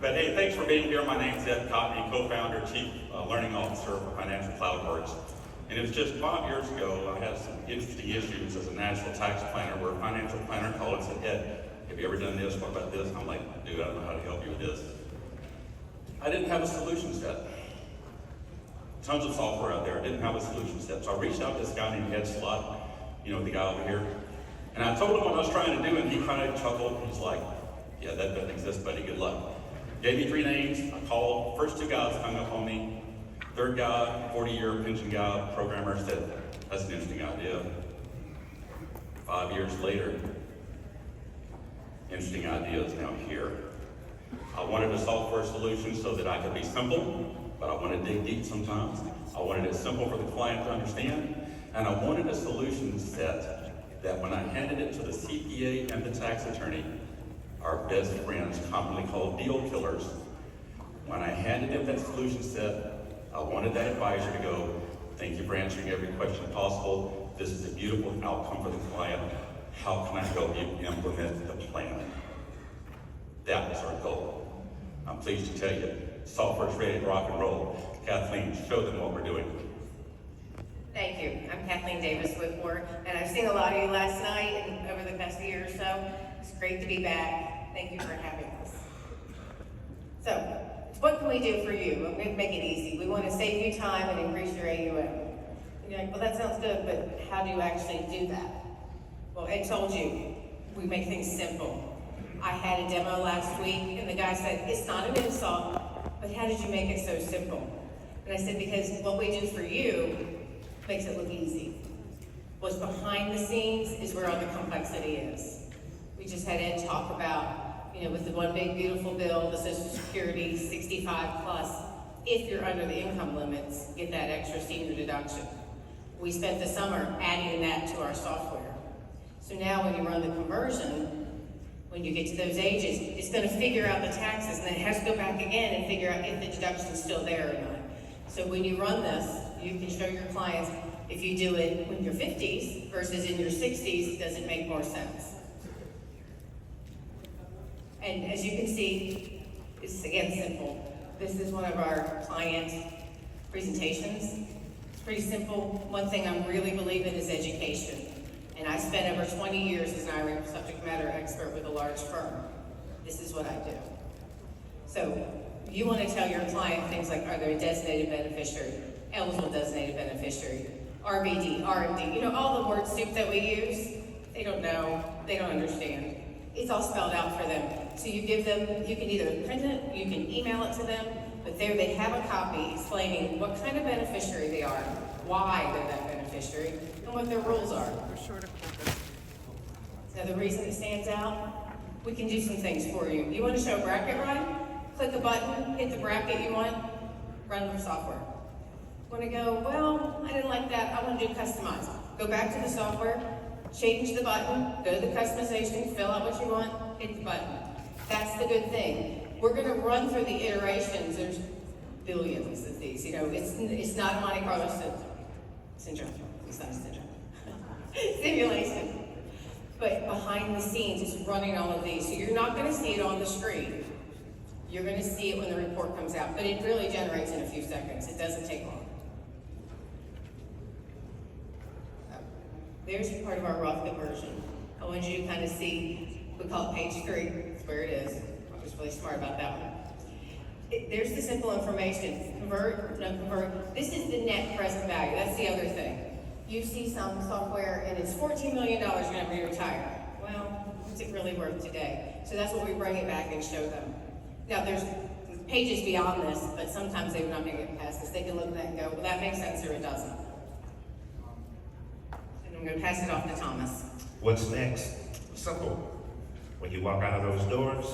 But hey, thanks for being here. My name's Ed Cottney, co-founder, chief learning officer for Financial CloudWorks. And it was just 5 years ago, I had some interesting issues as a national tax planner where a financial planner called and said, Ed, have you ever done this? What about this? I'm like, dude, I don't know how to help you with this. I didn't have a solution set. Tons of software out there. I didn't have a solution set. So I reached out to this guy named Ed Slott, you know, the guy over here. And I told him what I was trying to do, and he kind of chuckled. He's like, yeah, that doesn't exist, buddy. Good luck. Gave me 3 names. I called. First 2 guys hung up on me. Third guy, 40-year pension guy, programmer, said, that's an interesting idea. 5 years later, interesting idea is now here. I wanted a software solution so that I could be simple, but I want to dig deep sometimes. I wanted it simple for the client to understand, and I wanted a solution set that when I handed it to the CPA and the tax attorney, our best friends, commonly called deal killers, when I handed them that solution set, I wanted that advisor to go, thank you for answering every question possible. This is a beautiful outcome for the client. How can I help you implement the plan? That was our goal. I'm pleased to tell you, software's ready to rock and roll. Kathleen, show them what we're doing. Thank you. I'm Kathleen Davis-Whitmore, and I've seen a lot of you last night and over the past year or so. It's great to be back. Thank you for having us. So, what can we do for you? We're going to make it easy. We want to save you time and increase your AUM. And you're like, well, that sounds good, but how do you actually do that? Well, Ed told you, we make things simple. I had a demo last week, and the guy said, it's not an insult, but how did you make it so simple? And I said, because what we do for you makes it look easy. What's behind the scenes is where all the complexity is. We just had Ed talk about, you know, with the one big beautiful bill, the Social Security 65 plus, if you're under the income limits, get that extra senior deduction. We spent the summer adding that to our software. So now when you run the conversion, when you get to those ages, it's going to figure out the taxes, and then it has to go back again and figure out if the deduction's still there or not. So when you run this, you can show your clients, if you do it in your 50s versus in your 60s, does it make more sense? And as you can see, it's again simple. This is one of our client presentations. It's pretty simple. One thing I really believe in is education. And I spent over 20 years as an IRA subject matter expert with a large firm. This is what I do. So you want to tell your client things like, are they a designated beneficiary, eligible designated beneficiary, RBD, RMD, you know, all the word soup that we use, they don't know, they don't understand. It's all spelled out for them. So you give them, you can either print it, you can email it to them, but there they have a copy explaining what kind of beneficiary they are, why they're that beneficiary, and what their rules are. So the reason it stands out, we can do some things for you. You want to show a bracket run? Click a button, hit the bracket you want, run the software. Want to go, well, I didn't like that, I want to do customize. Go back to the software, change the button, go to the customization, fill out what you want, hit the button. That's the good thing. We're going to run through the iterations. There's billions of these. You know, it's not a Monte Carlo syndrome. It's not a syndrome. Simulation. But behind the scenes, it's running all of these. So you're not going to see it on the screen. You're going to see it when the report comes out. But it really generates in a few seconds. It doesn't take long. There's part of our Roth conversion. I want you to kind of see, we call it page 3. That's where it is. I'm just really smart about that one. There's the simple information. Convert, no convert. This is the net present value. That's the other thing. You see some software and it's $14 million you're going to retire. Well, what's it really worth today? So that's what we bring it back and show them. Now there's pages beyond this, but sometimes they're not going to get past this. They can look at that and go, well, that makes sense or it doesn't. And I'm going to pass it off to Thomas. What's next? Simple. When you walk out of those doors,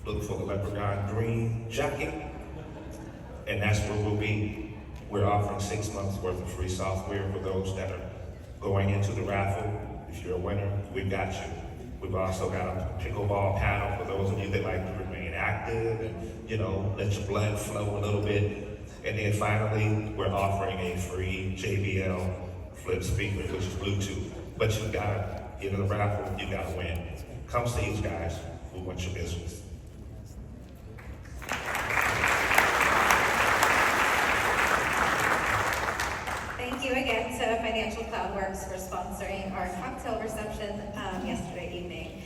look for the leprechaun green jacket, and that's where we'll be. We're offering 6 months worth of free software for those that are going into the raffle. If you're a winner, we've got you. We've also got a pickleball paddle for those of you that like to remain active and, you know, let your blood flow a little bit. And then finally, we're offering a free JBL flip speaker, which is Bluetooth. But you gotta get in the raffle, you gotta win. Come see us, guys. We want your business. Financial Cloudworks for sponsoring our cocktail reception yesterday evening.